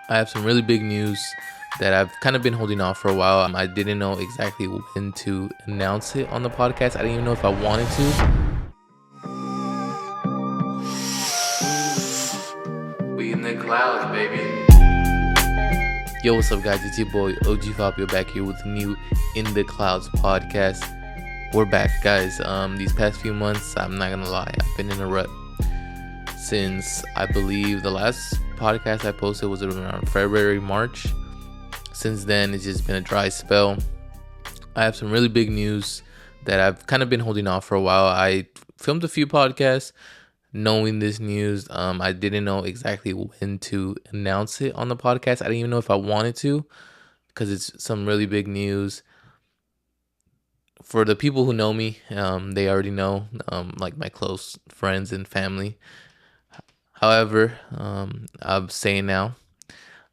I have some really big news that I've kind of been holding off for a while. I didn't know exactly when to announce it on the podcast. I didn't even know if I wanted to. We in the clouds, baby. Yo, what's up, guys? It's your boy OG Fabio back here with a new In the Clouds podcast. We're back, guys. These past few months, I'm not gonna lie, I've been in a rut since I believe the last podcast I posted was around February, March. Since then, it's just been a dry spell. I have some really big news that I've kind of been holding off for a while. I filmed a few podcasts knowing this news. I didn't know exactly when to announce it on the podcast. I didn't even know if I wanted to because it's some really big news. For the people who know me, they already know, like my close friends and family. However, I'm saying now,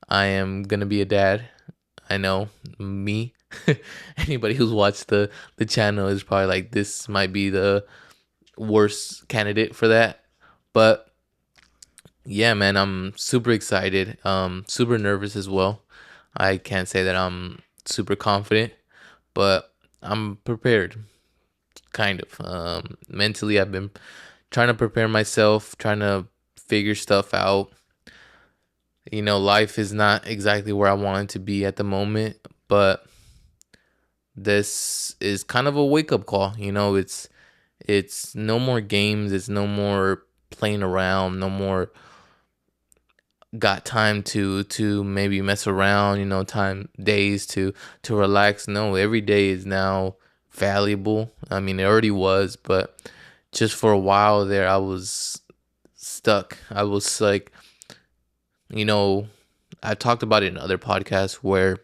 I am gonna be a dad. I know me. Anybody who's watched the channel is probably like, this might be the worst candidate for that. But yeah, man, I'm super excited. Super nervous as well. I can't say that I'm super confident, but I'm prepared. Kind of. Mentally, I've been trying to prepare myself, trying to figure stuff out. Life is not exactly where I want it to be at the moment, but this is kind of a wake up call. It's no more games, it's no more playing around, no more got time to maybe mess around, time days to relax. No, every day is now valuable. I mean, it already was, but just for a while there I was stuck. I was like, I talked about it in other podcasts where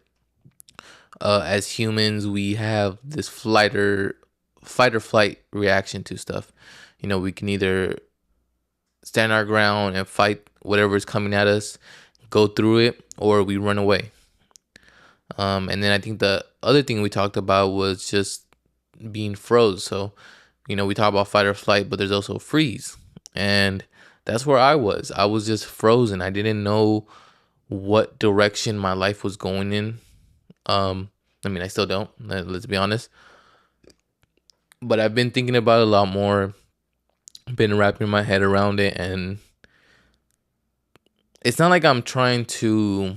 as humans we have this fight or flight reaction to stuff. We can either stand our ground and fight whatever is coming at us, go through it, or we run away. And then I think the other thing we talked about was just being froze. So, we talk about fight or flight, but there's also freeze. And that's where I was. I was just frozen. I didn't know what direction my life was going in. I mean, I still don't, let's be honest. But I've been thinking about it a lot more, been wrapping my head around it, and it's not like I'm trying to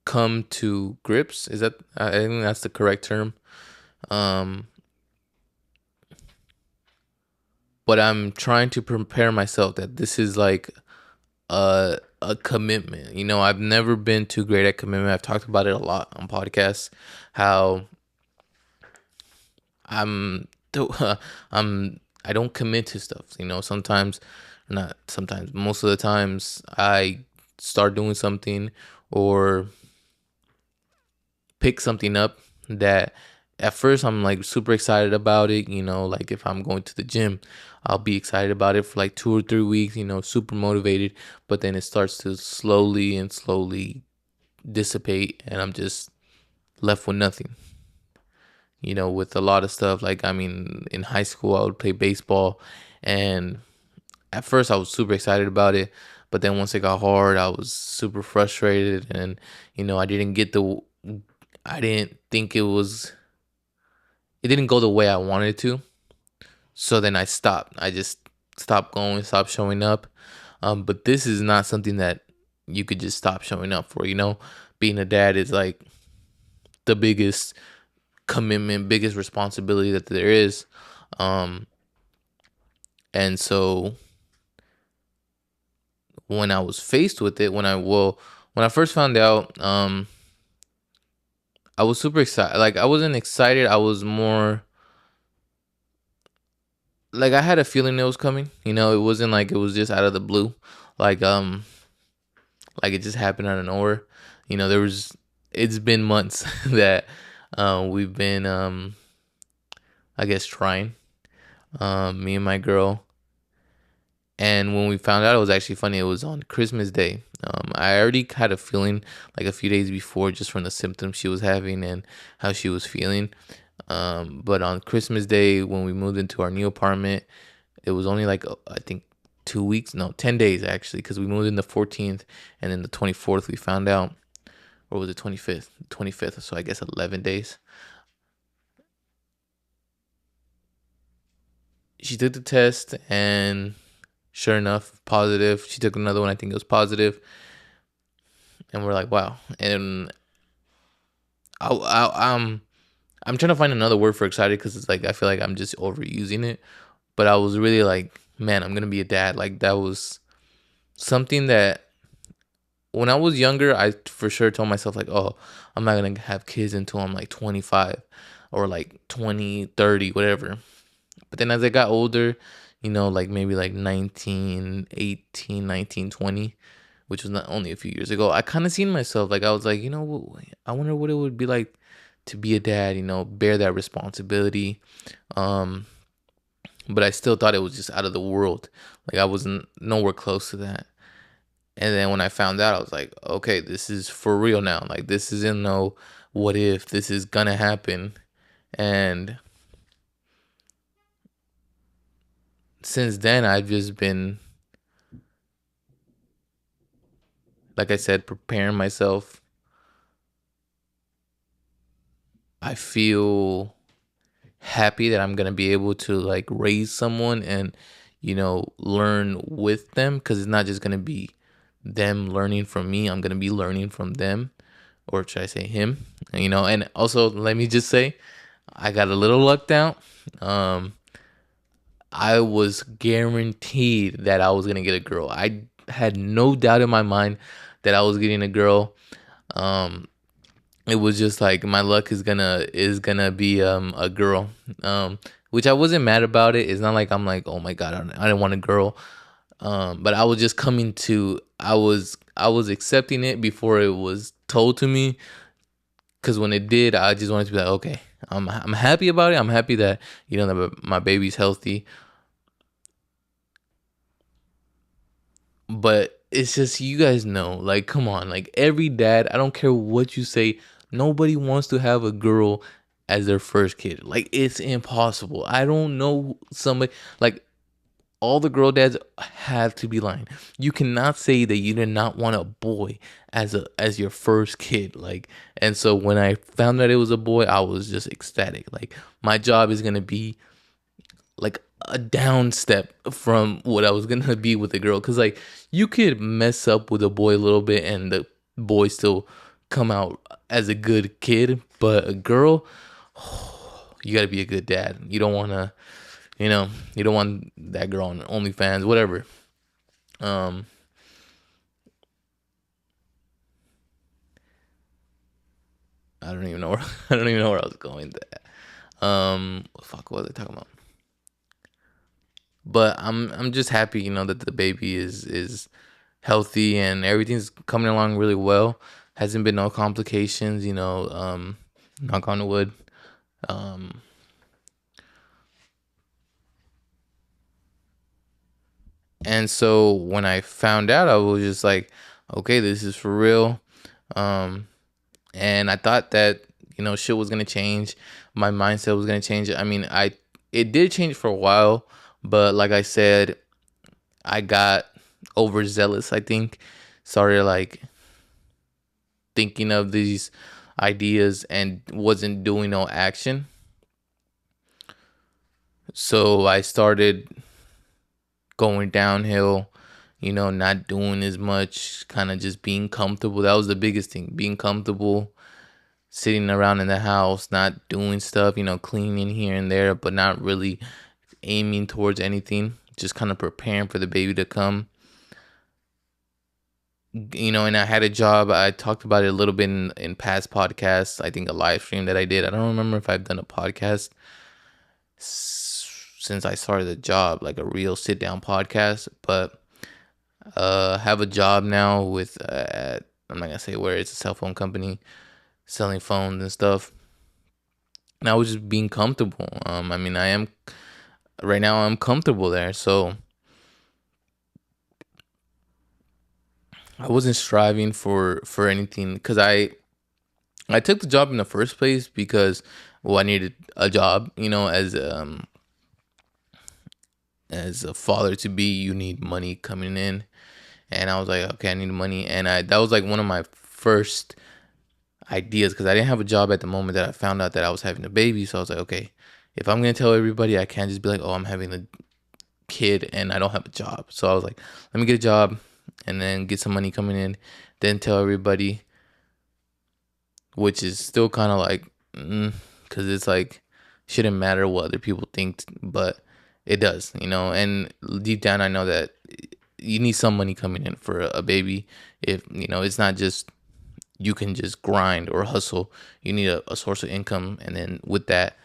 come to grips. I think that's the correct term. But I'm trying to prepare myself that this is like a commitment. I've never been too great at commitment. I've talked about it a lot on podcasts, how I'm I don't commit to stuff. Sometimes, not sometimes, most of the times I start doing something or pick something up that at first I'm like super excited about it. Like if I'm going to the gym, I'll be excited about it for like 2 or 3 weeks, super motivated, but then it starts to slowly dissipate and I'm just left with nothing. With a lot of stuff, like, I mean, in high school I would play baseball, and at first I was super excited about it, but then once it got hard I was super frustrated, and I didn't think it didn't go the way I wanted it to. So then I just stopped going, stopped showing up. But this is not something that you could just stop showing up for. Being a dad is like the biggest commitment, biggest responsibility that there is. And so when I was faced with it, when I first found out, I was super excited. Like, I wasn't excited. I was more like, I had a feeling it was coming. It wasn't like it was just out of the blue. Like, like it just happened out of nowhere. It's been months that we've been, I guess, trying, me and my girl. And when we found out, it was actually funny. It was on Christmas Day. I already had a feeling like a few days before, just from the symptoms she was having and how she was feeling. But on Christmas Day, when we moved into our new apartment, it was only like, I think 2 weeks, no, 10 days actually, because we moved in the 14th, and then the 24th we found out, or was it 25th? 25th. So I guess 11 days. She took the test, and sure enough, positive. She took another one. I think it was positive, and we're like, wow. And I'm trying to find another word for excited, because it's like I feel like I'm just overusing it. But I was really like, man, I'm gonna be a dad. Like that was something that when I was younger, I for sure told myself like, oh, I'm not gonna have kids until I'm like 25 or like 20, 30, whatever. But then as I got older, like maybe like 19, 18, 19, 20, which was not only a few years ago, I kind of seen myself like I was like, I wonder what it would be like to be a dad, bear that responsibility. Um, but I still thought it was just out of the world. Like I wasn't nowhere close to that. And then when I found out, I was like, okay, this is for real now. Like this isn't no what if, this is gonna happen. And since then, I've just been, like I said, preparing myself. I feel happy that I'm gonna be able to like raise someone and learn with them, because it's not just gonna be them learning from me. I'm gonna be learning from them, or should I say him? And also let me just say, I got a little lucked out. I was guaranteed that I was gonna get a girl. I had no doubt in my mind that I was getting a girl. Um, it was just like my luck is gonna be a girl. Which I wasn't mad about it. It's not like I'm like, oh my god, I didn't want a girl. But I was just I was accepting it before it was told to me. Because when it did, I just wanted to be like, okay, I'm happy about it. I'm happy that that my baby's healthy. But it's just, you guys know, like, come on, like every dad, I don't care what you say, nobody wants to have a girl as their first kid. Like it's impossible. I don't know somebody, like, all the girl dads have to be lying. You cannot say that you did not want a boy as your first kid. Like, and so when I found that it was a boy, I was just ecstatic. Like my job is gonna be like a down step from what I was gonna be with a girl. Cause like you could mess up with a boy a little bit and the boy still come out as a good kid, but a girl, you gotta be a good dad. You don't wanna, you don't want that girl on OnlyFans, whatever. Um, I don't even know where I don't even know where I was going with that. Fuck, what was I talking about? But I'm just happy, that the baby is healthy and everything's coming along really well. Hasn't been no complications, knock on wood. Um, and so when I found out, I was just like, okay, this is for real. Um, and I thought that shit was gonna change. My mindset was gonna change. I mean, it did change for a while, but like I said, I got overzealous. I think started like thinking of these ideas and wasn't doing no action. So I started going downhill, not doing as much, kind of just being comfortable. That was the biggest thing, being comfortable, sitting around in the house, not doing stuff, cleaning here and there, but not really aiming towards anything, just kind of preparing for the baby to come. And I had a job. I talked about it a little bit in past podcasts. I think a live stream that I did. I don't remember if I've done a podcast since I started the job, like a real sit down podcast, but have a job now with I'm not gonna say where, it's a cell phone company selling phones and stuff. And I was just being comfortable. I mean, I am right now. I'm comfortable there, so I wasn't striving for anything, because I took the job in the first place because, well, I needed a job, as as a father to be, you need money coming in. And I was like, okay, I need money. And that was like one of my first ideas, because I didn't have a job at the moment that I found out that I was having a baby. So I was like, okay, if I'm gonna tell everybody, I can't just be like, oh, I'm having a kid and I don't have a job. So I was like, let me get a job and then get some money coming in, then tell everybody, which is still kind of like, because it's like, shouldn't matter what other people think, but it does, And deep down, I know that you need some money coming in for a baby. If it's not just you can just grind or hustle. You need a source of income, and then with that,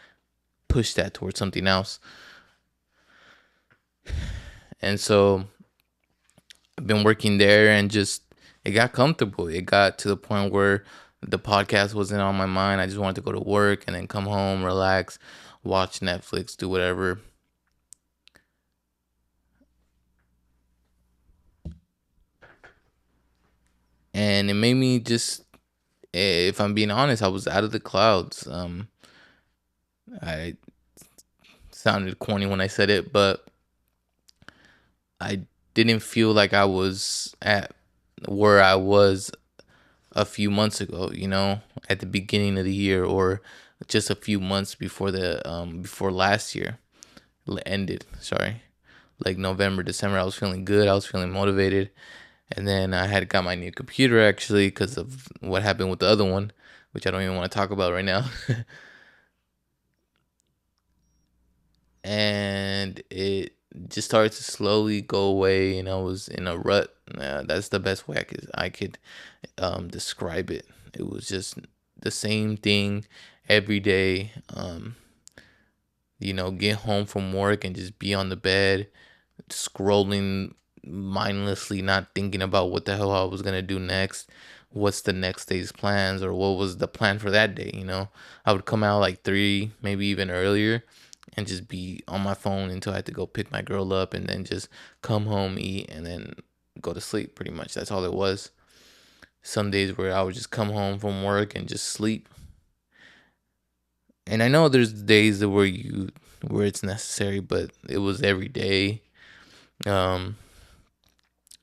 push that towards something else. And so I've been working there, and just it got comfortable. It got to the point where the podcast wasn't on my mind. I just wanted to go to work and then come home, relax, watch Netflix, do whatever. And it made me just, if I'm being honest, I was out of the clouds. I sounded corny when I said it, but I didn't feel like I was at where I was a few months ago, at the beginning of the year, or just a few months before before last year ended. Sorry. Like November, December, I was feeling good. I was feeling motivated. And then I had got my new computer, actually, because of what happened with the other one, which I don't even want to talk about right now. And it just started to slowly go away, and I was in a rut. That's the best way I could describe it. It was just the same thing every day. Get home from work and just be on the bed, scrolling mindlessly, not thinking about what the hell I was gonna do next. What's the next day's plans, or what was the plan for that day? I would come out like 3, maybe even earlier, and just be on my phone until I had to go pick my girl up, and then just come home, eat, and then go to sleep. Pretty much that's all it was. Some days where I would just come home from work and just sleep. And I know there's days where it's necessary, but it was every day. Um,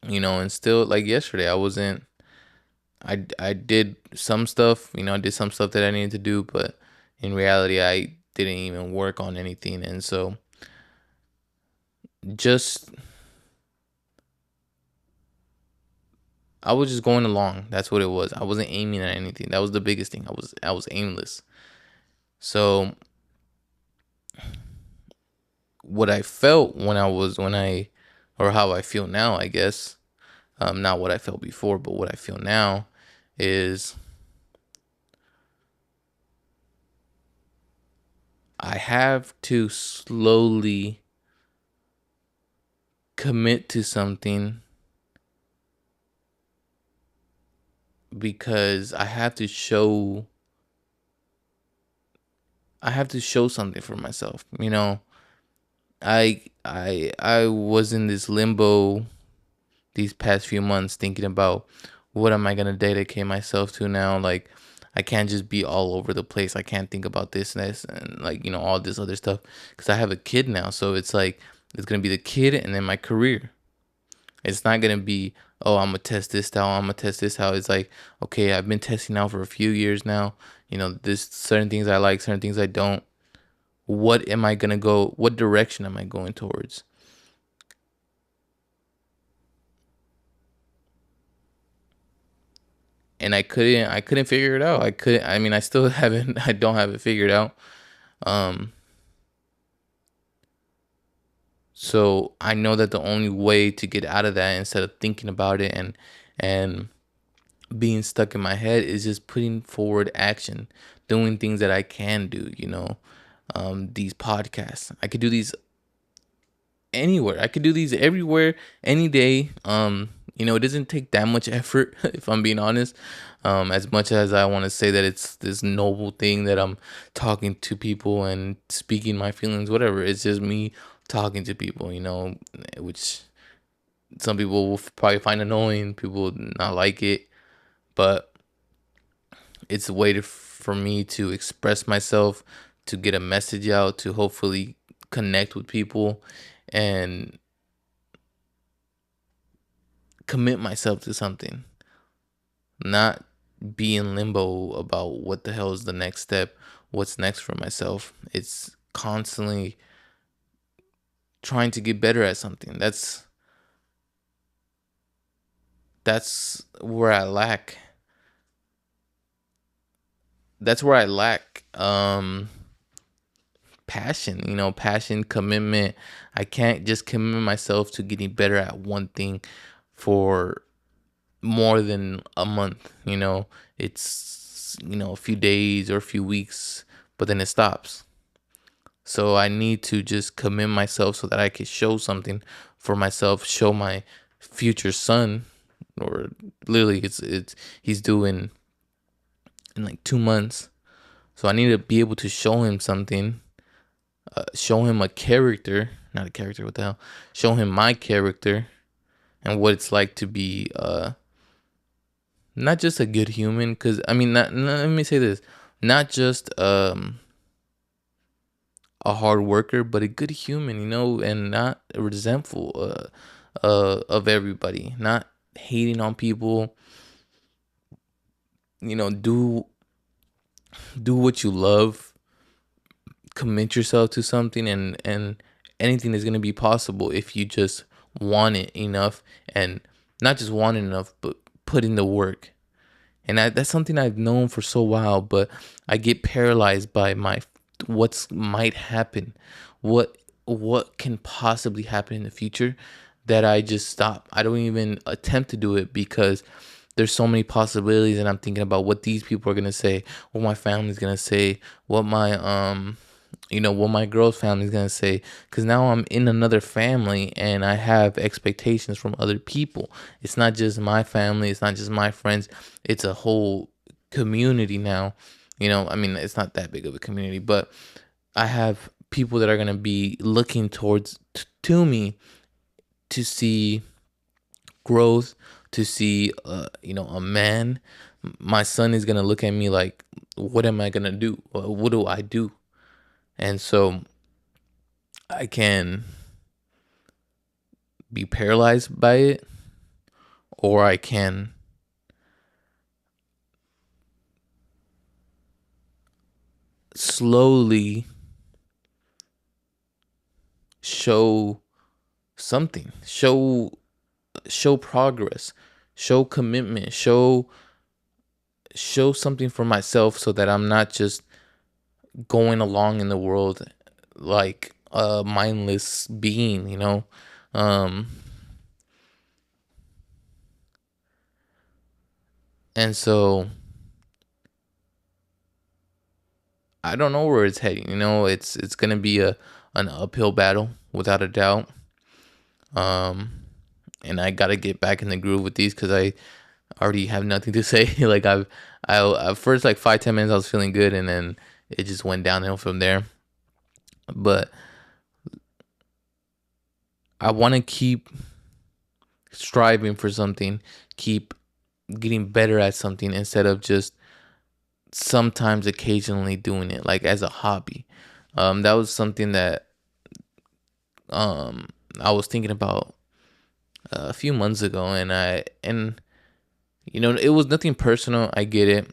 and still, like yesterday, I did some stuff, I did some stuff that I needed to do, but in reality I didn't even work on anything. And so just I was just going along. That's what it was. I wasn't aiming at anything. That was the biggest thing. I was aimless. So what I felt or how I feel now, I guess, not what I felt before, but what I feel now is I have to slowly commit to something, because I have to show something for myself. I was in this limbo these past few months, thinking about what am I gonna dedicate myself to now. Like, I can't just be all over the place. I can't think about this and this and, like, all this other stuff, because I have a kid now. So it's like it's gonna be the kid and then my career. It's not gonna be, oh, I'm gonna test this out. I'm gonna test this out. It's like, okay, I've been testing out for a few years now. This certain things I like, certain things I don't. What am I gonna go? What direction am I going towards? And I couldn't figure it out. I couldn't. I mean, I still haven't. I don't have it figured out. Um. So I know that the only way to get out of that, instead of thinking about it and being stuck in my head, is just putting forward action, doing things that I can do. These podcasts. I could do these anywhere. I could do these everywhere, any day. It doesn't take that much effort, if I'm being honest. As much as I want to say that it's this noble thing that I'm talking to people and speaking my feelings, whatever. It's just me talking to people, which some people will probably find annoying. People will not like it, but it's a way for me to express myself, to get a message out, to hopefully connect with people. and commit myself to something, not be in limbo about what the hell is the next step, what's next for myself. It's constantly trying to get better at something. That's where I lack. That's where I lack passion, passion, commitment. I can't just commit myself to getting better at one thing for more than a month. It's a few days or a few weeks, but then it stops. So I need to just commit myself so that I can show something for myself, show my future son, or literally it's he's due in like 2 months. So I need to be able to show him something, show him a character, not a character, what the hell? Show him my character and what it's like to be not just a good human, because I mean, let me say this, not just a hard worker, but a good human, and not resentful of everybody, not hating on people. Do what you love, commit yourself to something, and anything is gonna be possible if you just want it enough, and not just want it enough, but put in the work. And that's something I've known for so while, but I get paralyzed by my what's might happen, what can possibly happen in the future, that I just stop. I don't even attempt to do it because there's so many possibilities, and I'm thinking about what these people are gonna say, what my family's gonna say, what my girl's family's gonna say, because now I'm in another family and I have expectations from other people. It's not just my family, it's not just my friends, it's a whole community now. I mean, it's not that big of a community, but I have people that are gonna be looking towards to me to see growth, to see a man. My son is gonna look at me like, what am I gonna do? What do I do? And so I can be paralyzed by it, or I can slowly show something, show progress, show commitment, show something for myself, so that I'm not just going along in the world like a mindless being. um and so I don't know where it's heading. It's gonna be an uphill battle without a doubt. um and I gotta get back in the groove with these, because I already have nothing to say. Like I at first, like 5-10 minutes I was feeling good, and then it just went downhill from there. But I want to keep striving for something, keep getting better at something, instead of just sometimes occasionally doing it like as a hobby. That was something that I was thinking about a few months ago, and it was nothing personal, I get it.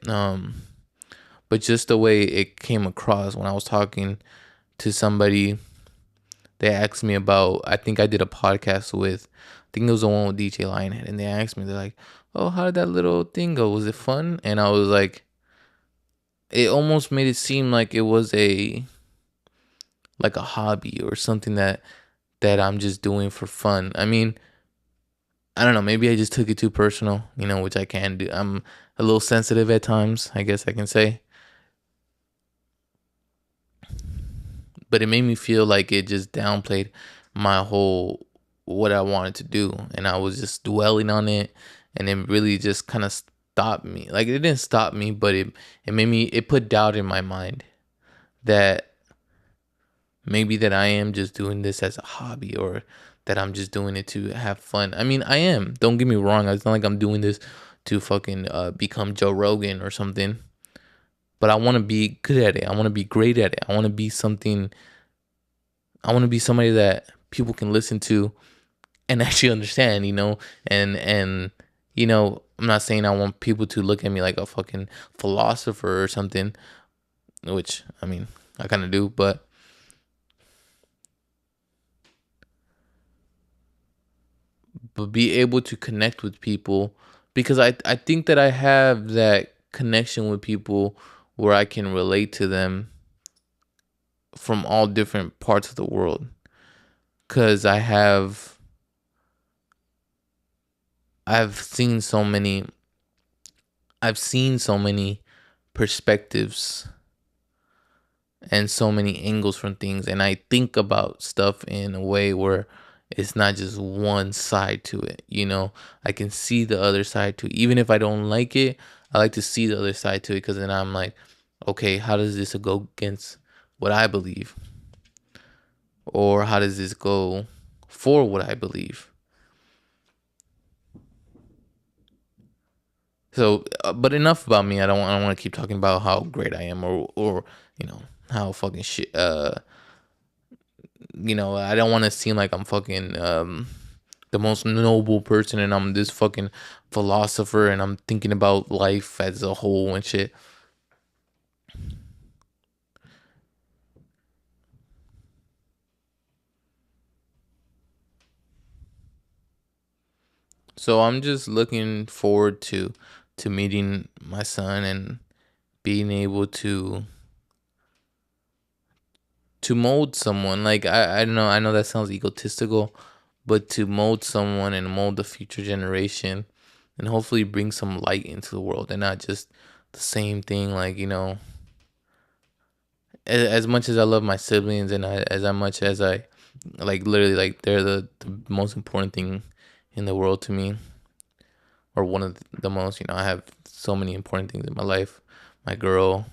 But just the way it came across when I was talking to somebody, they asked me about, I think I did a podcast with, I think it was the one with DJ Lionhead, and they asked me, they're like, oh, how did that little thing go? Was it fun? And I was like, it almost made it seem like it was like a hobby or something that I'm just doing for fun. I mean, I don't know, maybe I just took it too personal, which I can do. I'm a little sensitive at times, I guess I can say. But it made me feel like it just downplayed my whole what I wanted to do, and I was just dwelling on it, and it really just kind of stopped me. Like, it didn't stop me, but it put doubt in my mind that maybe that I am just doing this as a hobby, or that I'm just doing it to have fun. I mean, I am. Don't get me wrong. It's not like I'm doing this to fucking become Joe Rogan or something. But I want to be good at it. I want to be great at it. I want to be something. I want to be somebody that people can listen to and actually understand, and I'm not saying I want people to look at me like a fucking philosopher or something, which I mean I kind of do, but be able to connect with people, because I think that I have that connection with people where I can relate to them from all different parts of the world, because I've seen so many I've seen so many perspectives and so many angles from things, and I think about stuff in a way where it's not just one side to it. I can see the other side to it. Even if I don't like it, I like to see the other side to it, because then I'm like, okay, how does this go against what I believe, or how does this go for what I believe? So, but enough about me. I don't want to keep talking about how great I am, or how fucking shit. I don't want to seem like I'm fucking the most noble person, and I'm this fucking philosopher, and I'm thinking about life as a whole and shit. So I'm just looking forward to meeting my son and being able to mold someone. Like, I don't know, I know that sounds egotistical, but to mold someone and mold the future generation, and hopefully bring some light into the world, and not just the same thing. Like, as much as I love my siblings, and as much as I like, literally, like, they're the most important thing in the world to me, or one of the most. I have so many important things in my life: my girl,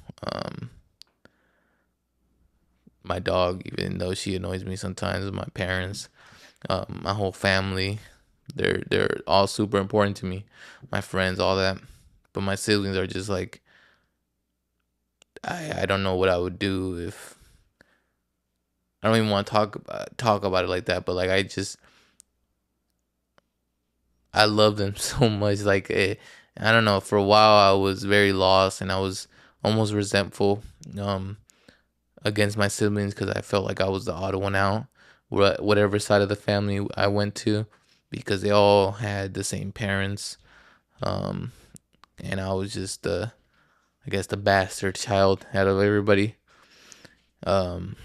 my dog, even though she annoys me sometimes, my parents, my whole family. They're all super important to me, my friends, all that. But my siblings are just like, I don't know what I would do if I don't even want to talk about it like that. But like, I love them so much. Like, I don't know. For a while, I was very lost, and I was almost resentful against my siblings, because I felt like I was the odd one out, whatever side of the family I went to, because they all had the same parents, um, and I was just I guess, the bastard child out of everybody. Um,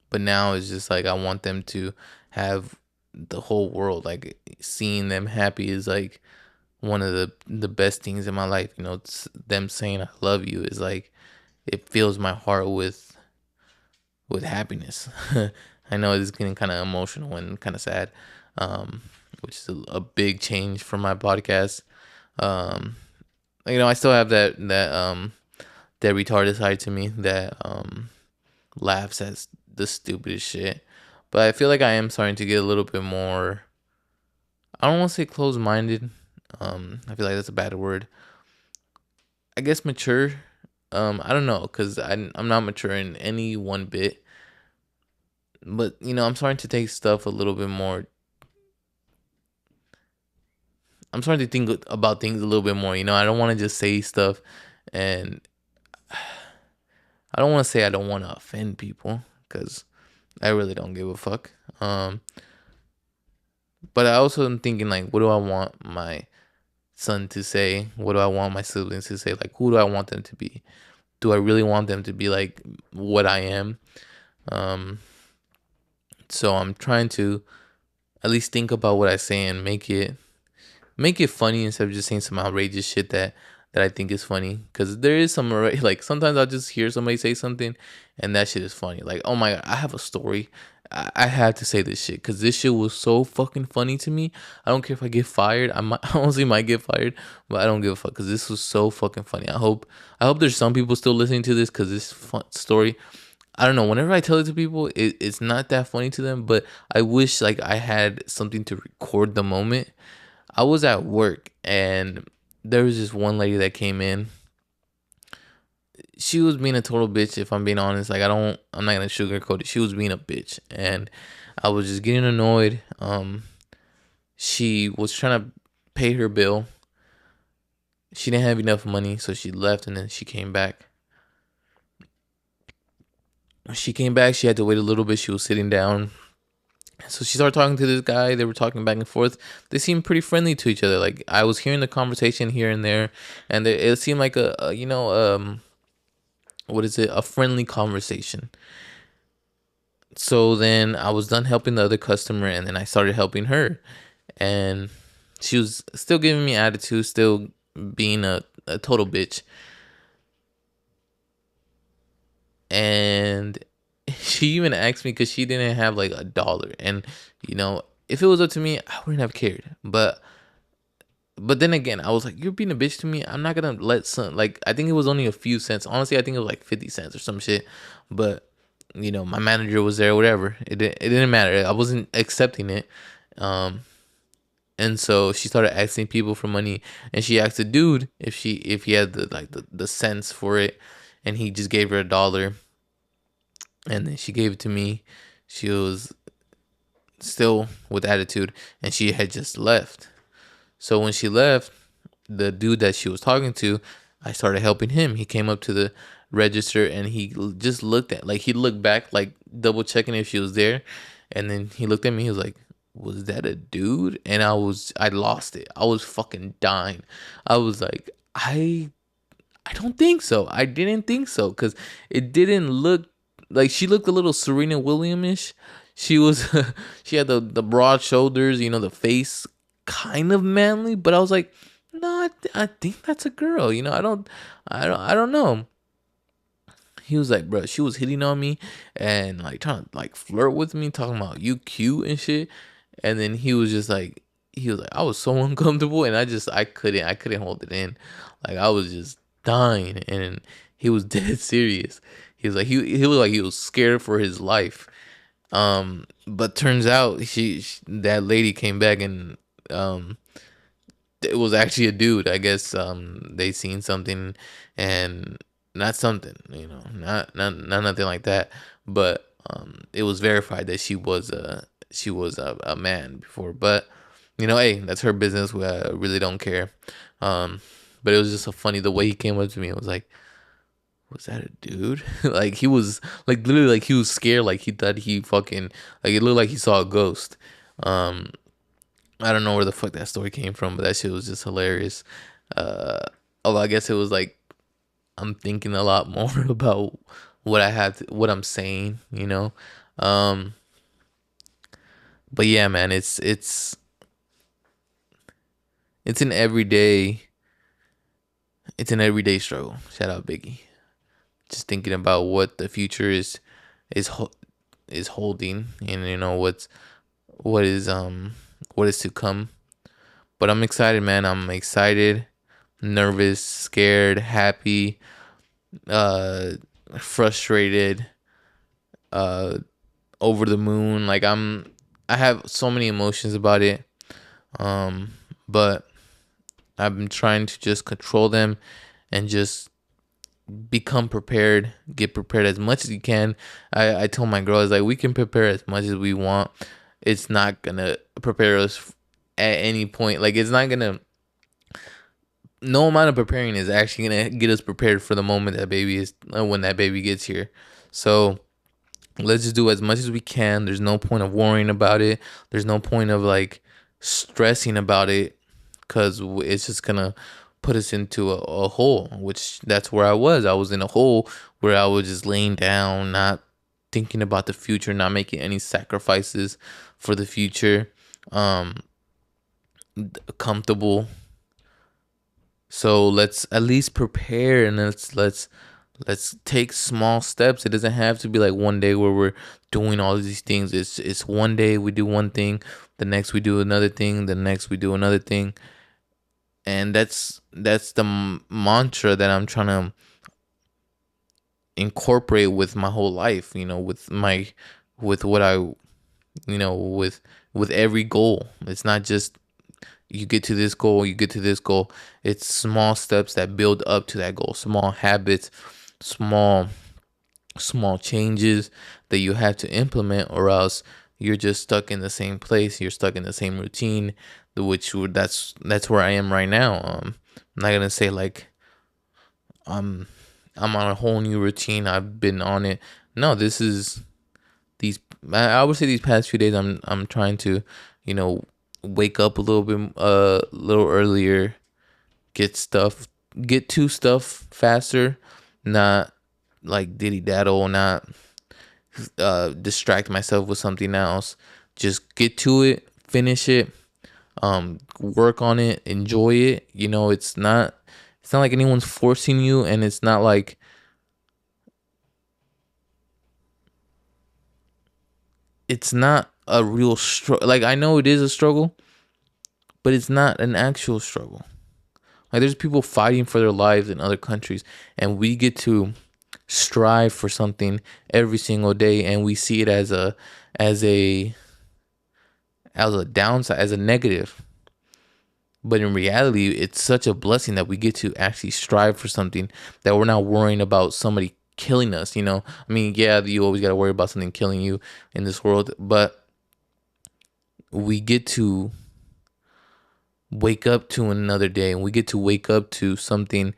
but now it's just like, I want them to have the whole world. Like, seeing them happy is like one of the best things in my life. It's them saying I love you is like, it fills my heart with happiness. I know it's getting kind of emotional and kind of sad, which is a big change from my podcast. Um, I still have that retarded side to me that laughs at the stupidest shit. But I feel like I am starting to get a little bit more. I don't want to say closed minded. I feel like that's a bad word. I guess mature. I don't know, because I'm not mature in any one bit. But I'm starting to take stuff a little bit more. I'm starting to think about things a little bit more. I don't want to just say stuff, and I don't want to say I don't want to offend people, because I really don't give a fuck. But I also am thinking, like, what do I want my son to say? What do I want my siblings to say? Like, who do I want them to be? Do I really want them to be like what I am? Um, so I'm trying to at least think about what I say and make it funny, instead of just saying some outrageous shit that I think is funny. Because there is some, like, sometimes I'll just hear somebody say something, and that shit is funny. Like, oh my god, I have a story. I have to say this shit, because this shit was so fucking funny to me. I don't care if I get fired. I honestly might get fired, but I don't give a fuck, because this was so fucking funny. I hope there's some people still listening to this, because this story, I don't know. Whenever I tell it to people, it's not that funny to them. But I wish, like, I had something to record the moment. I was at work, and there was this one lady that came in. she was being a total bitch. If I'm being honest, like I'm not gonna sugarcoat it. She was being a bitch, and I was just getting annoyed. She was trying to pay her bill. She didn't have enough money, so she left, and then she came back. She came back. She had to wait a little bit. She was sitting down. So she started talking to this guy. They were talking back and forth. They seemed pretty friendly to each other. Like I was hearing the conversation here and there, and it seemed like what is it? A friendly conversation. So then I was done helping the other customer, and then I started helping her, and she was still giving me attitude, still being a total bitch. And she even asked me because she didn't have like $1, and if it was up to me, I wouldn't have cared. But then again, I was like, you're being a bitch to me. I'm not gonna let some, like, I think it was only a few cents. Honestly, I think it was like 50 cents or some shit. But my manager was there, whatever. It didn't matter. I wasn't accepting it. Um, and so she started asking people for money, and she asked the dude if he had the cents for it, and he just gave her $1, and then she gave it to me. She was still with attitude, and she had just left. So when she left, the dude that she was talking to, I started helping him. He came up to the register, and just looked he looked back, like double checking if she was there. And then he looked at me. He was like, was that a dude? And I lost it. I was fucking dying. I was like, I don't think so. I didn't think so, because it didn't look like she looked a little Serena Williams-ish. She was she had the broad shoulders, the face kind of manly, but I was like, no, I think that's a girl. I don't know. He was like, bro, she was hitting on me and like trying to like flirt with me, talking about you cute and shit. And then he was like, I was so uncomfortable, and I couldn't hold it in. Like I was just dying, and he was dead serious. He was like he was like he was scared for his life. But turns out that lady came back, and it was actually a dude. I guess they seen something, and not something, not nothing like that. But it was verified that she was a man before. But hey, that's her business. I really don't care. But it was just so funny the way he came up to me. It was like, was that a dude? Like he was like literally like he was scared. Like he thought he fucking like it looked like he saw a ghost. Um, I don't know where the fuck that story came from, but that shit was just hilarious. Uh, oh, I guess it was like I'm thinking a lot more about what I'm saying. Um, but yeah, man, it's an everyday it's an everyday struggle. Shout out Biggie. Just thinking about what the future is ho- is holding, and what is to come. But I'm excited, man. I'm excited, nervous, scared, happy, uh frustrated, uh over the moon. Like I have so many emotions about it. But I've been trying to just control them and just become prepared, get prepared as much as you can. I told my girl, I was like, we can prepare as much as we want. It's not gonna prepare us at any point. Like it's not gonna. No amount of preparing is actually gonna get us prepared for the moment that baby is when that baby gets here. So let's just do as much as we can. There's no point of worrying about it. There's no point of like stressing about it, because it's just gonna put us into a hole, which that's where I was. I was in a hole where I was just laying down, not thinking about the future, not making any sacrifices for the future, um comfortable. So let's at least prepare, and let's take small steps. It doesn't have to be like one day where we're doing all of these things. It's one day we do one thing, the next we do another thing, the next we do another thing. And that's the mantra that I'm trying to incorporate with my whole life, with what I, with every goal. It's not just you get to this goal, you get to this goal. It's small steps that build up to that goal, small habits small small changes that you have to implement, or else you're just stuck in the same place, you're stuck in the same routine, that's where I am right now. I'm not gonna say like I'm I'm on a whole new routine, I've been on it. No, this is these I would say these past few days I'm trying to, you know, wake up a little bit little earlier, get stuff get to stuff faster, not like diddy daddle, not distract myself with something else. Just get to it, finish it, work on it, enjoy it. You know, it's not like anyone's forcing you, and it's not a real struggle. Like, I know it is a struggle, but it's not an actual struggle. Like, there's people fighting for their lives in other countries, and we get to strive for something every single day, and we see it as a as a downside, as a negative. But in reality, it's such a blessing that we get to actually strive for something, that we're not worrying about somebody killing us, you know? I mean, yeah, you always got to worry about something killing you in this world, but we get to wake up to another day, and we get to wake up to something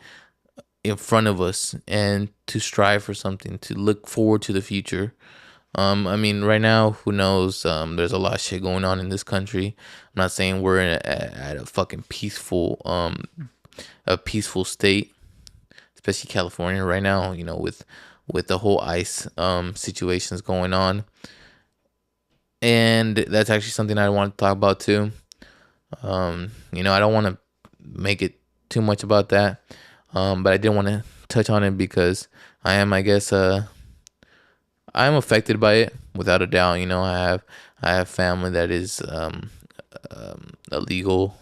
in front of us, and to strive for something, to look forward to the future. I mean, right now, who knows? There's a lot of shit going on in this country. I'm not saying we're at a fucking a peaceful state, especially California right now. You know, with the whole ICE situations going on, and that's actually something I want to talk about too. You know, I don't want to make it too much about that, but I did want to touch on it because I am, I guess, I'm affected by it without a doubt. You know, I have family that is illegal.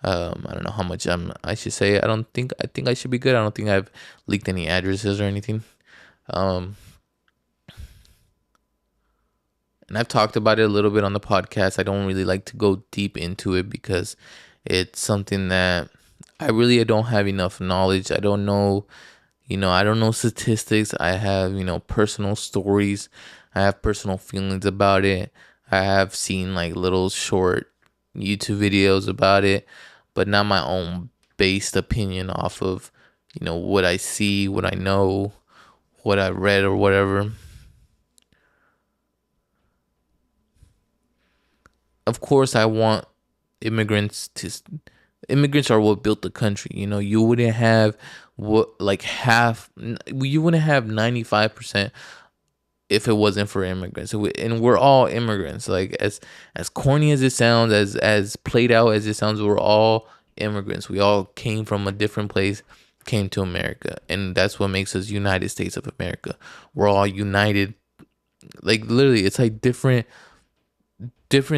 I don't know how much I should say. I think I should be good. I don't think I've leaked any addresses or anything. Um, and I've talked about it a little bit on the podcast. I don't really like to go deep into it because it's something that I don't have enough knowledge. I don't know, you know, I don't know statistics. I have, you know, personal stories. I have personal feelings about it. I have seen like little short YouTube videos about it, but not my own based opinion off of, you know, what I see, what I know, what I read or whatever. Of course, I want immigrants to immigrants are what built the country. You know, you wouldn't have you wouldn't have 95% if it wasn't for immigrants. And we're all immigrants. Like, as corny as it sounds, as played out as it sounds, we're all immigrants. We all came from a different place, came to America, and that's what makes us United States of America. We're all united. Like, literally, it's like different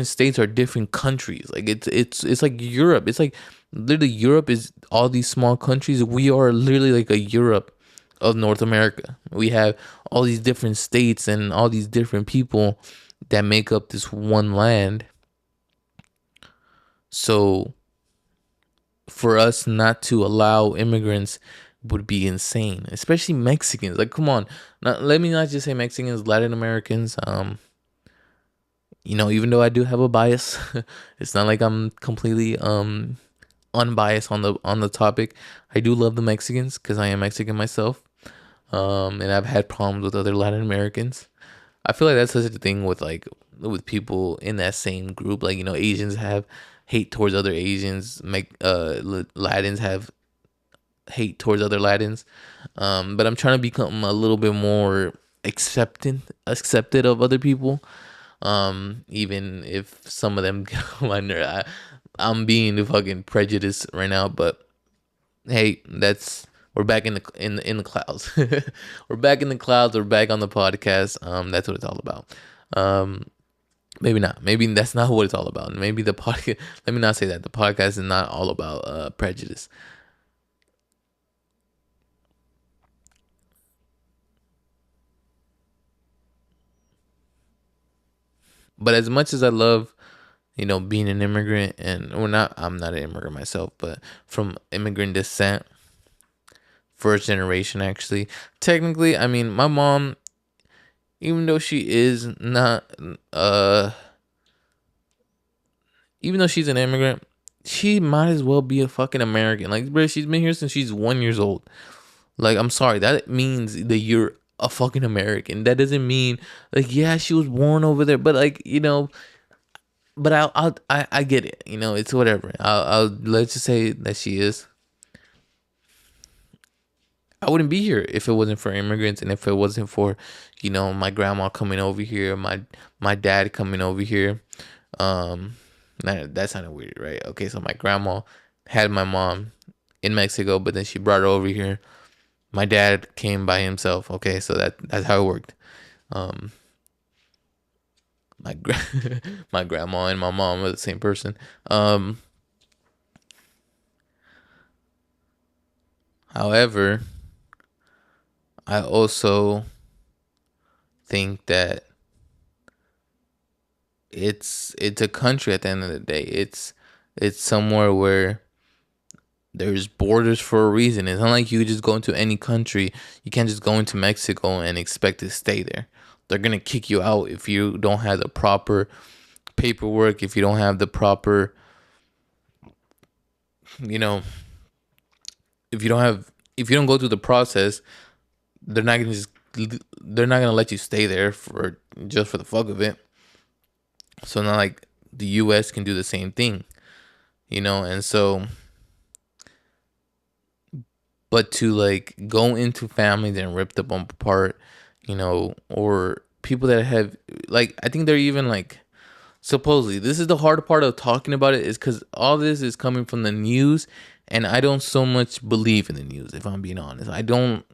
states are different countries. Like, it's like Europe. It's like literally Europe is all these small countries. We are literally like a Europe of North America. We have all these different states and all these different people that make up this one land. So for us not to allow immigrants would be insane, especially Mexicans. Like, come on. Let me not just say Mexicans, Latin Americans. You know, even though I do have a bias, it's not like I'm completely unbiased on the topic. I do love the Mexicans because I am Mexican myself. And I've had problems with other Latin Americans. I feel like that's such a thing with with people in that same group. Like, you know, Asians have hate towards other Asians. Latins have hate towards other Latins. But I'm trying to become a little bit more accepted of other people. Even if some of them get on my nerve. I'm being fucking prejudiced right now, but hey, we're back in the clouds. We're back in the clouds. We're back on the podcast. That's what it's all about. Maybe not. Maybe that's not what it's all about. Maybe the podcast. Let me not say that the podcast is not all about prejudice. But as much as I love, you know, being an immigrant, and I'm not an immigrant myself, but from immigrant descent, first generation actually. Technically, I mean, my mom, even though she is not even though she's an immigrant, she might as well be a fucking American. Like, bro, she's been here since she's 1 years old. Like, I'm sorry, that means that you're a fucking American. That doesn't mean like, yeah, she was born over there, but like, but I get it. It's whatever. I'll let's just say that she is. I wouldn't be here if it wasn't for immigrants, and if it wasn't for, my grandma coming over here, my dad coming over here. Um, that sounded weird, right? Okay, so my grandma had my mom in Mexico, but then she brought her over here. My dad came by himself. Okay, so that's how it worked. Um, my my grandma and my mom were the same person. However, I also think that it's a country at the end of the day. It's somewhere where there's borders for a reason. It's not like you just go into any country. You can't just go into Mexico and expect to stay there. They're gonna kick you out if you don't have the proper paperwork, if you don't have the proper, you know, if you don't go through the process, they're not gonna just they're not gonna let you stay there for just for the fuck of it. So not like the US can do the same thing, and so, but to like go into families and rip them apart, or people that have, like, I think they're even like, supposedly, this is the hard part of talking about it, is because all this is coming from the news, and I don't so much believe in the news, if I'm being honest. I don't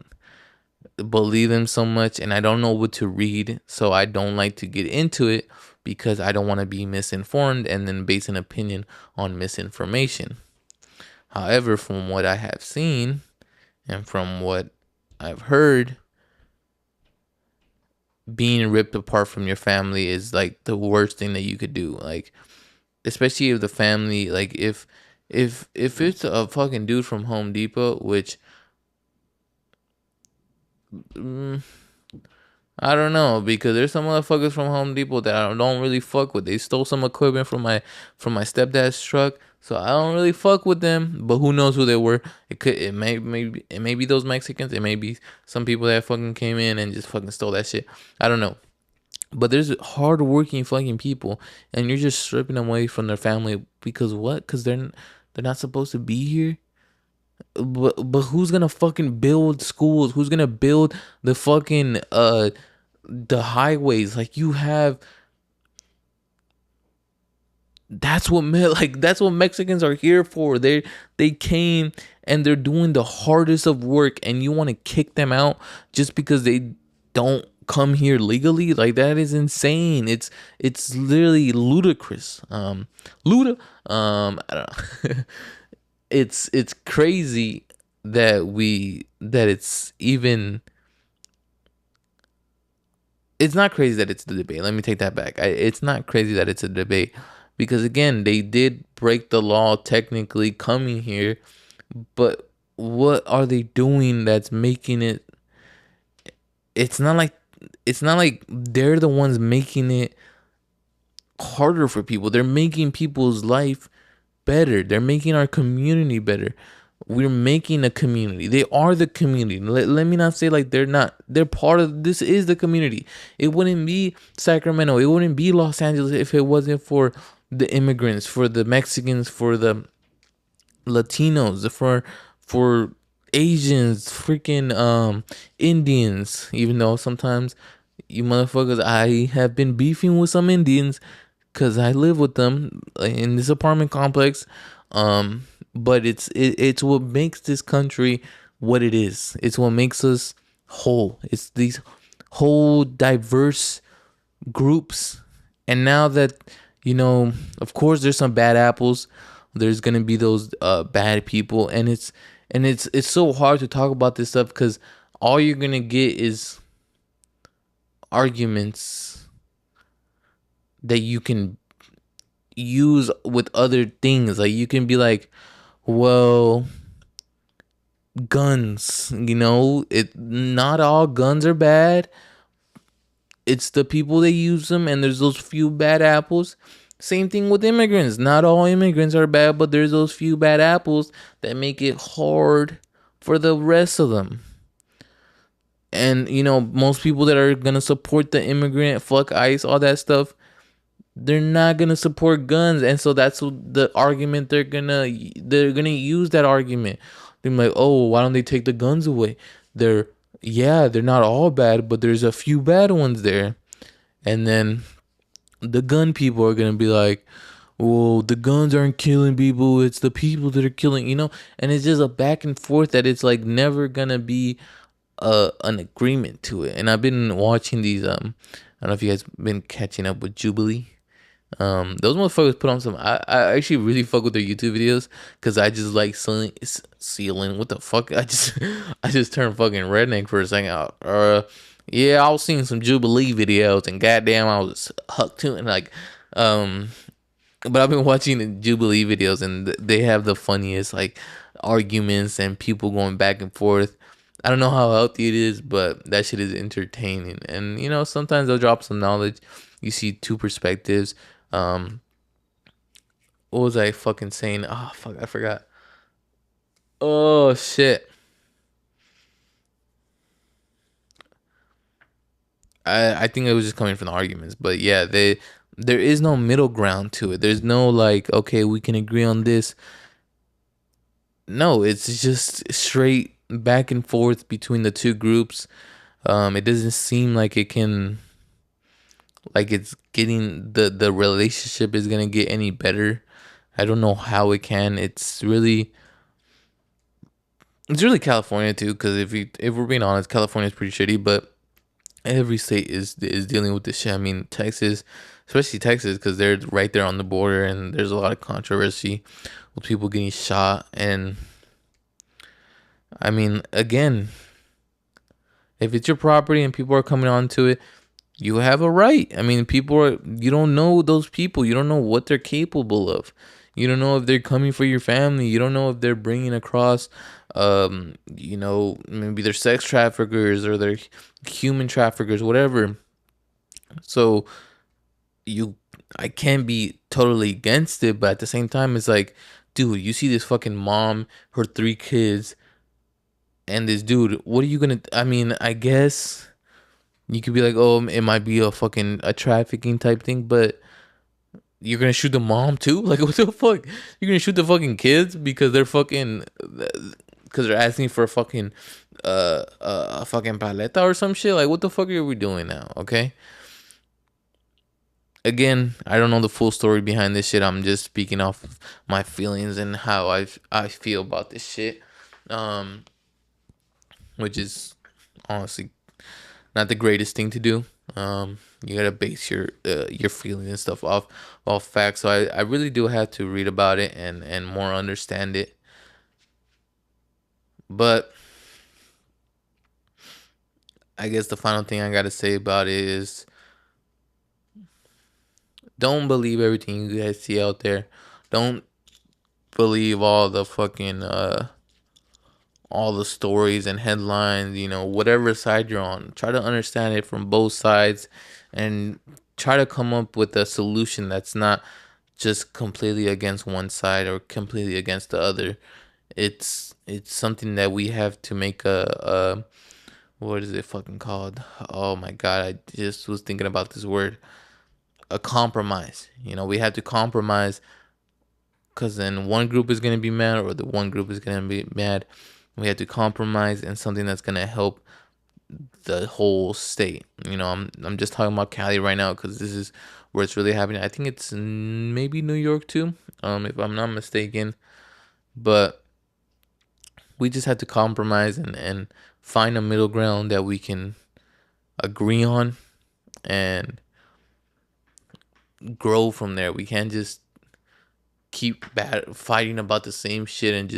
believe them so much, and I don't know what to read, so I don't like to get into it because I don't want to be misinformed and then base an opinion on misinformation. However, from what I have seen and from what I've heard, being ripped apart from your family is like the worst thing that you could do. Like, especially if the family, like, if it's a fucking dude from Home Depot, which, mm, I don't know, because there's some motherfuckers from Home Depot that I don't really fuck with. They stole some equipment from my stepdad's truck, so I don't really fuck with them. But who knows who they were? It may be those Mexicans. It may be some people that fucking came in and just fucking stole that shit. I don't know. But there's hardworking fucking people, and you're just stripping them away from their family because what? Because they're not supposed to be here. But who's gonna fucking build schools? Who's gonna build the fucking the highways? Like, you have, that's what Mexicans are here for. They came and they're doing the hardest of work, and you want to kick them out just because they don't come here legally? Like, that is insane. It's literally ludicrous. I don't know. It's crazy that it's even, it's not crazy that it's the debate. Let me take that back. It's not crazy that it's a debate, because again, they did break the law technically coming here, but what are they doing that's making it? It's not like they're the ones making it harder for people. They're making people's life better. They're making our community better. We're making a community. They are the community. Let me not say like they're not. They're part of this. Is the community. It wouldn't be Sacramento. It wouldn't be Los Angeles if it wasn't for the immigrants, for the Mexicans, for the Latinos, for Asians, freaking Indians. Even though sometimes you motherfuckers, I have been beefing with some Indians because I live with them in this apartment complex. But it's what makes this country what it is. It's what makes us whole. It's these whole diverse groups. And now that, of course there's some bad apples, there's gonna be those bad people, and it's so hard to talk about this stuff because all you're gonna get is arguments that you can use with other things. Like, you can be like, well, guns. Not all guns are bad. It's the people that use them, and there's those few bad apples. Same thing with immigrants. Not all immigrants are bad, but there's those few bad apples that make it hard for the rest of them. And most people that are gonna support the immigrant, fuck ICE, all that stuff, they're not gonna support guns. And so that's the argument they're gonna use. That argument, they're like, oh, why don't they take the guns away? They're not all bad, but there's a few bad ones there. And then the gun people are gonna be like, well, the guns aren't killing people, it's the people that are killing. And it's just a back and forth that it's like never gonna be an agreement to it. And I've been watching these I don't know if you guys been catching up with Jubilee. Those motherfuckers put on some. I actually really fuck with their YouTube videos because I just like sealing. What the fuck? I just turned fucking redneck for a second. Yeah, I was seeing some Jubilee videos and goddamn, I was hooked to it. Like, but I've been watching the Jubilee videos and they have the funniest like arguments and people going back and forth. I don't know how healthy it is, but that shit is entertaining. And sometimes they'll drop some knowledge. You see two perspectives. What was I fucking saying? Oh fuck, I forgot. Oh shit. I think it was just coming from the arguments, but yeah, there is no middle ground to it. There's no like, okay, we can agree on this. No, it's just straight back and forth between the two groups. It doesn't seem like it's getting the relationship is gonna get any better. I don't know how it can. It's really California too, because if we're being honest, California is pretty shitty, but every state is dealing with this shit. I mean, Texas, especially Texas, because they're right there on the border, and there's a lot of controversy with people getting shot. And I mean, again, if it's your property and people are coming onto it, you have a right. I mean, you don't know those people. You don't know what they're capable of. You don't know if they're coming for your family. You don't know if they're bringing across, maybe they're sex traffickers or they're human traffickers, whatever. So I can't be totally against it, but at the same time, it's like, dude, you see this fucking mom, her 3 kids, and this dude. What are you gonna? I mean, I guess you could be like, oh, it might be a trafficking type thing, but you're gonna shoot the mom too? Like, what the fuck? You're gonna shoot the fucking kids because they're asking for a fucking paleta or some shit? Like, what the fuck are we doing now? Okay. Again, I don't know the full story behind this shit. I'm just speaking off of my feelings and how I feel about this shit. Um, which is honestly not the greatest thing to do. You gotta base your feelings and stuff off facts. So I really do have to read about it and more understand it. But I guess the final thing I gotta say about it is don't believe everything you guys see out there. Don't believe all the stories and headlines, whatever side you're on. Try to understand it from both sides and try to come up with a solution that's not just completely against one side or completely against the other. It's something that we have to make a what is it fucking called? Oh my god, I just was thinking about this word. A compromise. We have to compromise because then one group is going to be mad or the one group is going to be mad. We have to compromise in something that's going to help the whole state. I'm just talking about Cali right now because this is where it's really happening. I think it's maybe New York too, if I'm not mistaken. But we just have to compromise and find a middle ground that we can agree on and grow from there. We can't just keep fighting about the same shit and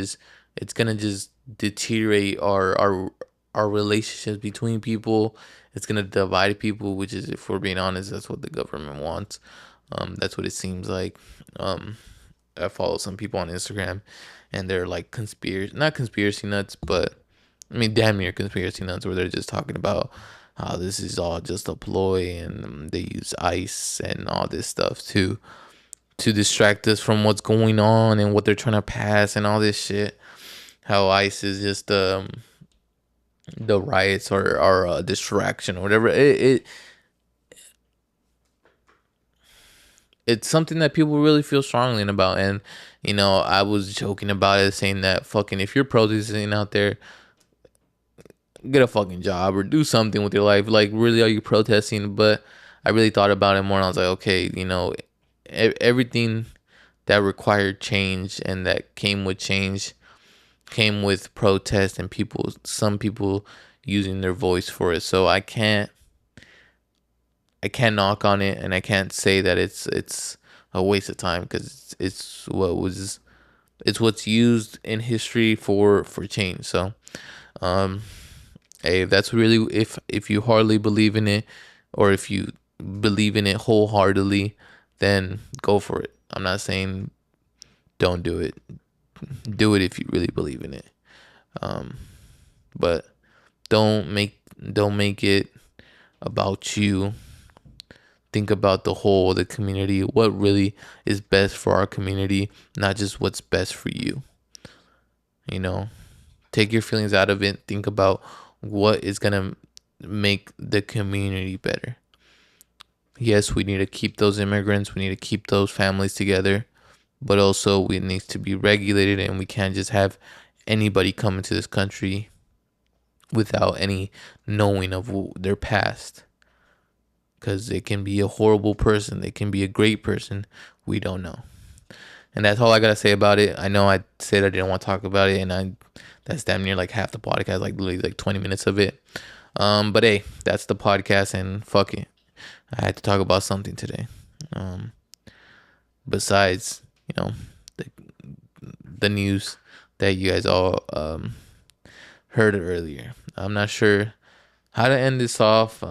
it's gonna just deteriorate our relationships between people. It's gonna divide people, which is, if we're being honest, that's what the government wants. That's what it seems like. I follow some people on Instagram, and they're like not conspiracy nuts, but I mean damn near conspiracy nuts, where they're just talking about how this is all just a ploy, and they use ICE and all this stuff to distract us from what's going on and what they're trying to pass and all this shit. How ICE is just the riots are a distraction or whatever. It's something that people really feel strongly about. And I was joking about it, saying that fucking if you're protesting out there, get a fucking job or do something with your life. Like, really, are you protesting? But I really thought about it more, and I was like, okay, everything that required change and that came with change came with protest and some people using their voice for it. So I can't knock on it, and I can't say that it's a waste of time, because it's what's used in history for change. So, um, hey, if that's really, if you hardly believe in it, or if you believe in it wholeheartedly, then go for it. I'm not saying don't do it. Do it if you really believe in it. But don't make it about you. Think about the community, what really is best for our community, not just what's best for you. You know, take your feelings out of it. Think about what is going to make the community better. Yes, we need to keep those immigrants, we need to keep those families together, but also we need to be regulated, and we can't just have anybody come into this country without any knowing of their past, because they can be a horrible person, they can be a great person, we don't know. And that's all I gotta say about it. I know I said I didn't want to talk about it, and that's damn near like half the podcast, like literally like 20 minutes of it. But hey, that's the podcast, and fuck it, I had to talk about something today. Besides, the, the news that you guys all heard earlier. I'm not sure how to end this off.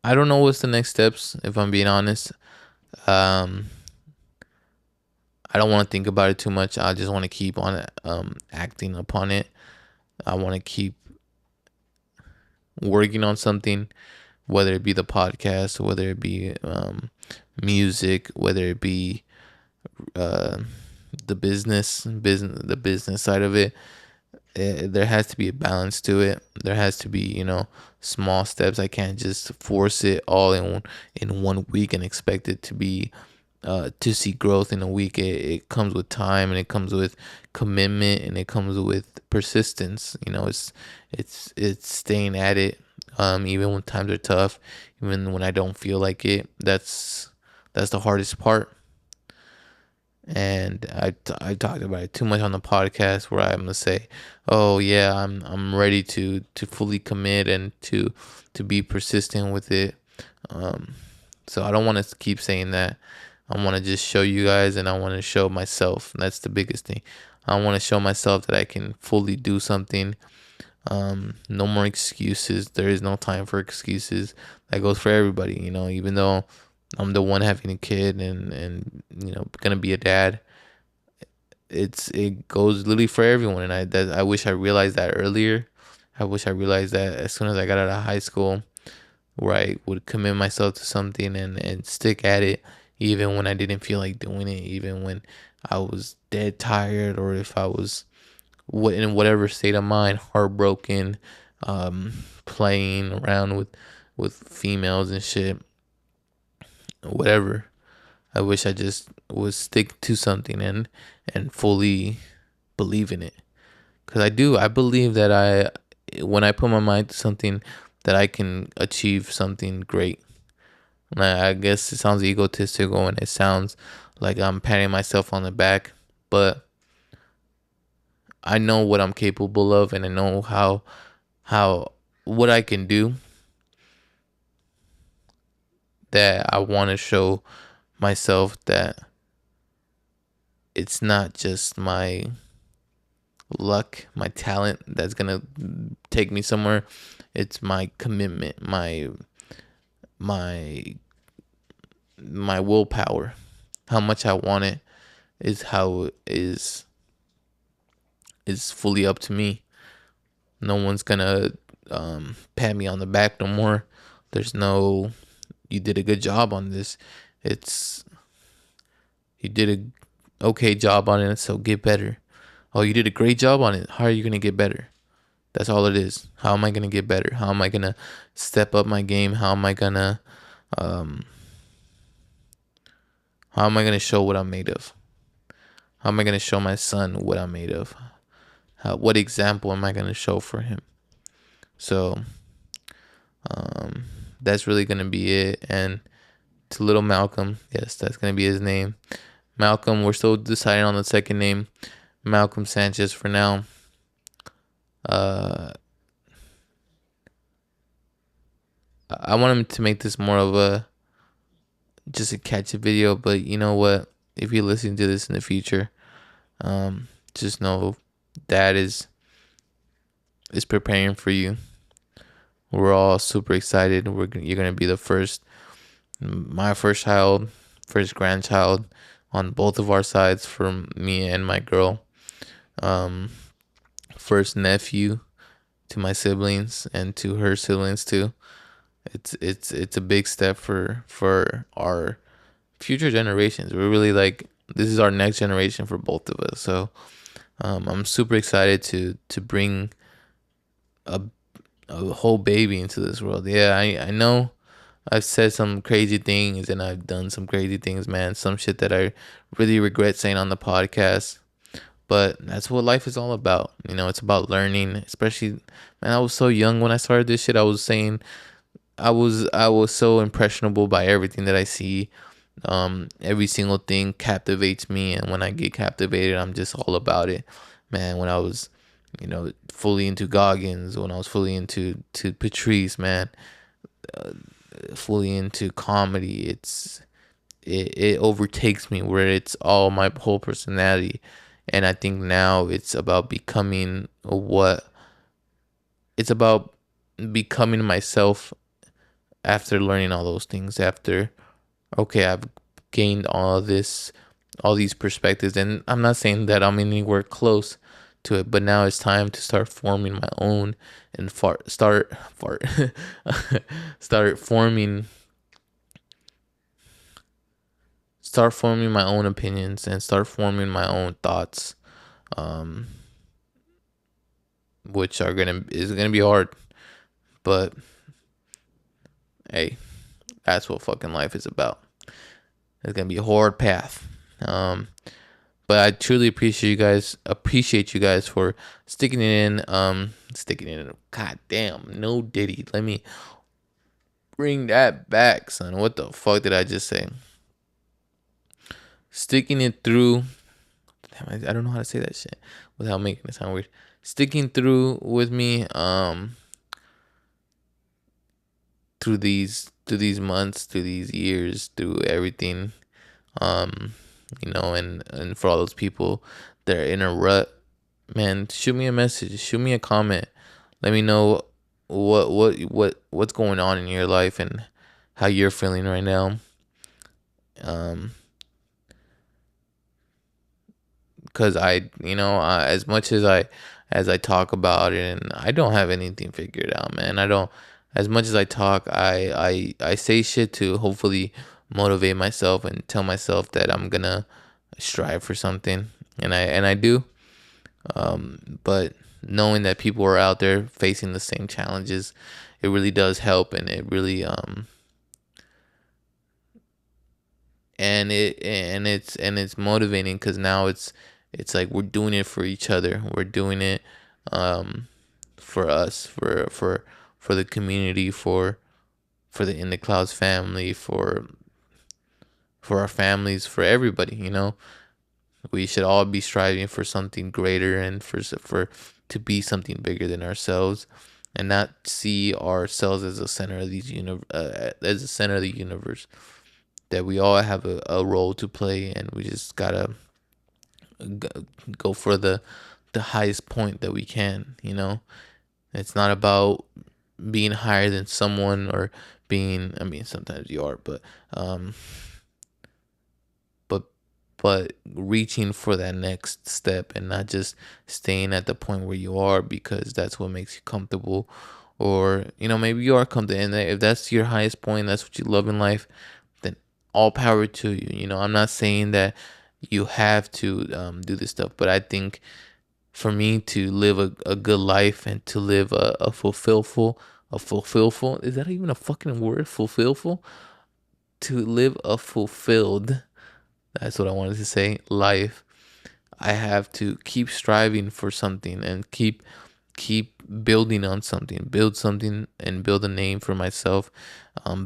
I don't know what's the next steps, if I'm being honest. Um, I don't want to think about it too much. I just want to keep on acting upon it. I want to keep working on something, whether it be the podcast, whether it be music, whether it be uh, the business side of it. There has to be a balance to it. There has to be, small steps. I can't just force it all in 1 week and expect it to see growth in a week. It comes with time, and it comes with commitment, and it comes with persistence. It's staying at it, even when times are tough, even when I don't feel like it. That's the hardest part. And I talked about it too much on the podcast, where I'm gonna say, oh yeah, I'm ready to fully commit and to be persistent with it. So I don't want to keep saying that. I want to just show you guys, and I want to show myself. That's the biggest thing. I want to show myself that I can fully do something. No more excuses. There is no time for excuses. That goes for everybody. Even though I'm the one having a kid, and gonna be a dad, it goes literally for everyone. And I wish I realized that earlier. I wish I realized that as soon as I got out of high school, where I would commit myself to something and stick at it, even when I didn't feel like doing it, even when I was dead tired, or if I was in whatever state of mind, heartbroken, playing around with females and shit, whatever. I wish I just would stick to something and fully believe in it. Because I believe that when I put my mind to something, that I can achieve something great. And I guess it sounds egotistical, and it sounds like I'm patting myself on the back, but I know what I'm capable of, and I know what I can do, that I want to show myself that it's not just my luck, my talent that's gonna take me somewhere. It's my commitment, my my willpower. How much I want it is how is fully up to me. No one's gonna pat me on the back no more. There's no, you did a good job on this. It's, you did a okay job on it, so get better. Oh, you did a great job on it. How are you gonna get better? That's all it is. How am I gonna get better? How am I gonna step up my game? Um how am I gonna show what I'm made of? How am I gonna show my son what I'm made of? What example am I gonna show for him? So um that's really gonna be it. And to little Malcolm, yes, that's gonna be his name. Malcolm, we're still deciding on the second name. Malcolm Sanchez for now. Uh I want him to make this more of a just a catchy video, but you know what? If you're listening to this in the future, just know Dad is preparing for you. We're all super excited. You're gonna be the first, my first child, first grandchild on both of our sides for me and my girl. Um, First nephew to my siblings and to her siblings too. It's a big step for our future generations. We're really like, this is our next generation for both of us. So I'm super excited to bring a whole baby into this world. Yeah, I know I've said some crazy things and I've done some crazy things, man. Some shit that I really regret saying on the podcast. But that's what life is all about. You know, it's about learning. Especially, man, I was so young when I started this shit. I was saying I was so impressionable by everything that I see. Every single thing captivates me, and when I get captivated, I'm just all about it, man. When I was, fully into Goggins, when I was fully into Patrice, man, fully into comedy, it overtakes me where it's all my whole personality, and I think now it's about becoming myself after learning all those things. After, okay, I've gained all these perspectives, and I'm not saying that I'm anywhere close to it, but now it's time to start forming my own and start forming my own opinions and start forming my own thoughts, um, which is gonna be hard, but hey, that's what fucking life is about. It's gonna be a hard path. But I truly appreciate you guys for sticking it in. Sticking it in. God damn, no Diddy. Let me bring that back, son. What the fuck did I just say? Sticking it through. Damn, I don't know how to say that shit without making it sound weird. Sticking through with me. Through these months, through these years, through everything. And for all those people that are in a rut, man, shoot me a message, shoot me a comment, let me know what's going on in your life and how you're feeling right now. um because as much as I talk about it, and I don't have anything figured out, man. I don't, as much as I talk, I say shit to hopefully motivate myself and tell myself that I'm gonna strive for something, and I do. But knowing that people are out there facing the same challenges, it really does help, and it really and it's motivating, because now it's like we're doing it for each other. We're doing it for us, for the community, for the In the Clouds family, for our families, for everybody. We should all be striving for something greater, and for to be something bigger than ourselves, and not see ourselves as the center of as the center of the universe. That we all have a role to play, and we just gotta go for the highest point that we can. It's not about being higher than someone, or being, I mean, sometimes you are, but but reaching for that next step and not just staying at the point where you are because that's what makes you comfortable. Or, maybe you are comfortable. And if that's your highest point, that's what you love in life, then all power to you. I'm not saying that you have to do this stuff, but I think for me to live a good life and to live a fulfillful, is that even a fucking word? Fulfillful? To live a fulfilled, that's what I wanted to say, life, I have to keep striving for something and keep building on something, build something and build a name for myself,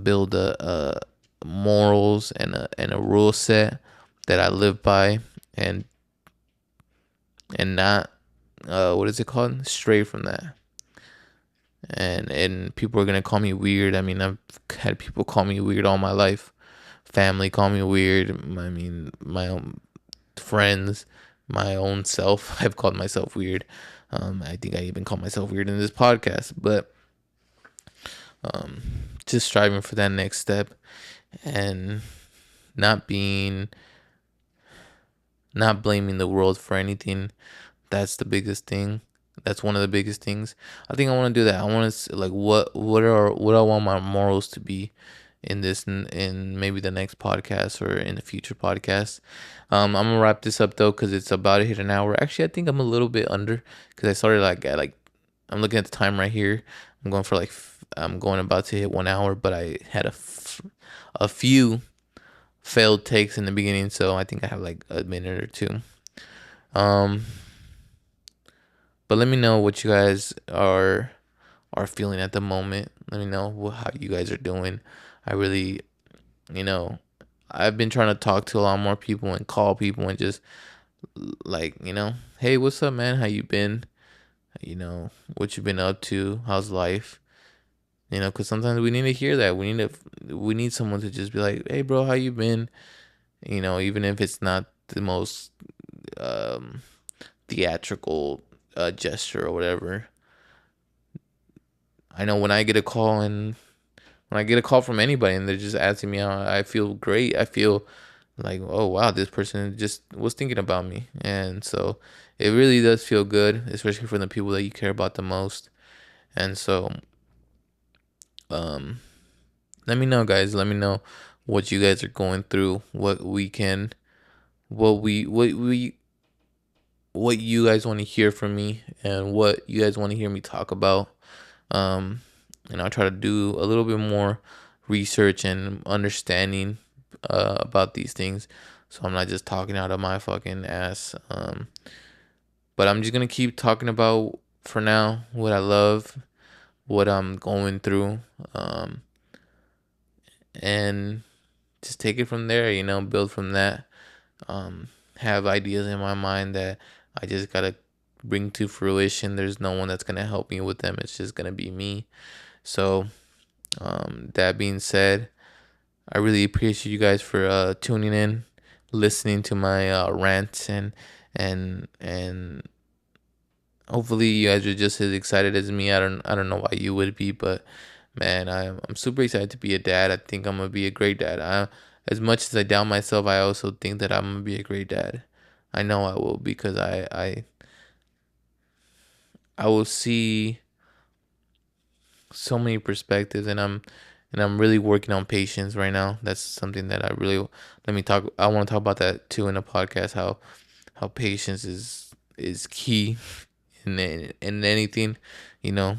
build a morals and a rule set that I live by, and not what is it called, stray from that. And people are gonna call me weird. I mean, I've had people call me weird all my life. Family call me weird. I mean, my own friends, my own self. I've called myself weird. I think I even call myself weird in this podcast. But just striving for that next step and not blaming the world for anything. That's the biggest thing. That's one of the biggest things. I think I want to do that. I want to like what I want my morals to be in this, in maybe the next podcast or in the future podcast. I'm gonna wrap this up though because it's about to hit an hour. Actually, I think I'm a little bit under because I started I'm looking at the time right here. I'm going about to hit 1 hour, but I had a few failed takes in the beginning, so I think I have like a minute or two. But let me know what you guys are feeling at the moment. Let me know how you guys are doing. I really, I've been trying to talk to a lot more people and call people and just like, hey, what's up, man? How you been? What you been up to? How's life? Because sometimes we need to hear that. We need someone to just be like, hey, bro, how you been? Even if it's not the most theatrical gesture or whatever. I know when I get a call from anybody and they're just asking me how I feel, great. I feel like, oh wow, this person just was thinking about me. And so it really does feel good, especially for the people that you care about the most. And so let me know, guys. Let me know what you guys are going through, what you guys want to hear from me and what you guys want to hear me talk about. And I'll try to do a little bit more research and understanding about these things, so I'm not just talking out of my fucking ass. But I'm just gonna keep talking about, for now, what I love, what I'm going through, and just take it from there. Build from that. Have ideas in my mind that I just gotta bring to fruition. There's no one that's gonna help me with them. It's just gonna be me. So, that being said, I really appreciate you guys for tuning in, listening to my rants, and hopefully you guys are just as excited as me. I don't know why you would be, but man, I'm super excited to be a dad. I think I'm gonna be a great dad. As much as I doubt myself, I also think that I'm gonna be a great dad. I know I will, because I will see so many perspectives, and I'm really working on patience right now. That's something that I really I want to talk about that too in a podcast, how patience is key in anything, you know.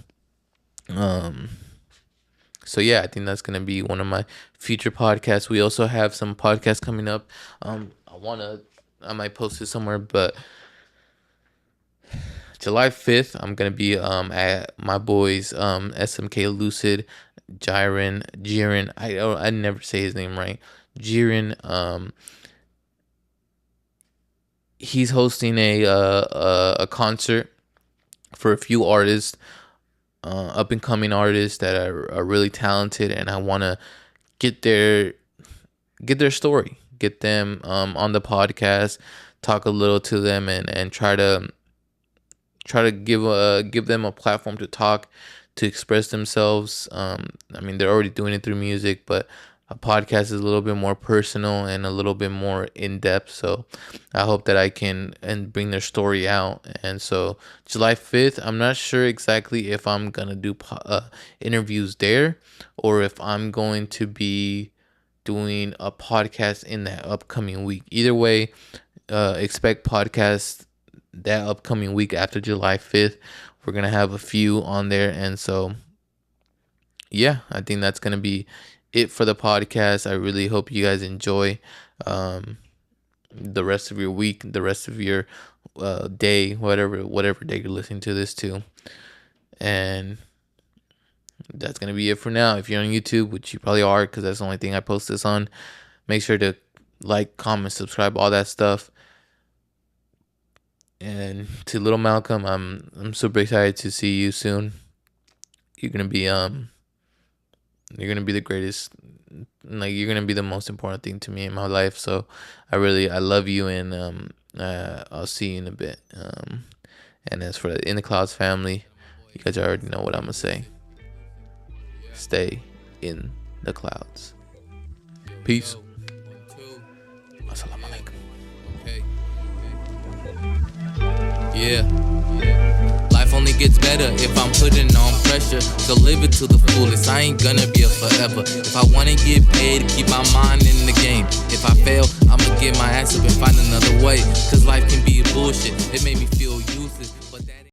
So yeah, I think that's gonna be one of my future podcasts. We also have some podcasts coming up. I might post it somewhere, but July 5th, I'm gonna be at my boys SMK Lucid, Jiren. I never say his name right. Jiren. He's hosting a concert for a few artists, up and coming artists that are really talented, and I want to get their story, get them on the podcast, talk a little to them, and try to give them a platform to talk, to express themselves. I mean, they're already doing it through music, but a podcast is a little bit more personal and a little bit more in depth. So I hope that I can and bring their story out. And so July 5th, I'm not sure exactly if I'm gonna do interviews there or if I'm going to be doing a podcast in that upcoming week. Either way, expect podcasts that upcoming week after July 5th. We're gonna have a few on there, and so yeah, I think that's gonna be it for the podcast. I really hope you guys enjoy the rest of your week, the rest of your day, whatever day you're listening to this to, and that's gonna be it for now. If you're on YouTube, which you probably are, because that's the only thing I post this on, make sure to like, comment, subscribe, all that stuff. And to little Malcolm, I'm super excited to see you soon. You're gonna be the greatest. Like, you're gonna be the most important thing to me in my life. So I love you, and I'll see you in a bit. And as for the In the Clouds family, you guys already know what I'm gonna say. Stay in the clouds. Peace. Assalamu alaikum. Yeah. Life only gets better if I'm putting on pressure. So live it to the fullest. I ain't gonna be a forever. If I wanna get paid, keep my mind in the game. If I fail, I'ma get my ass up and find another way. Cause life can be bullshit. It made me feel you.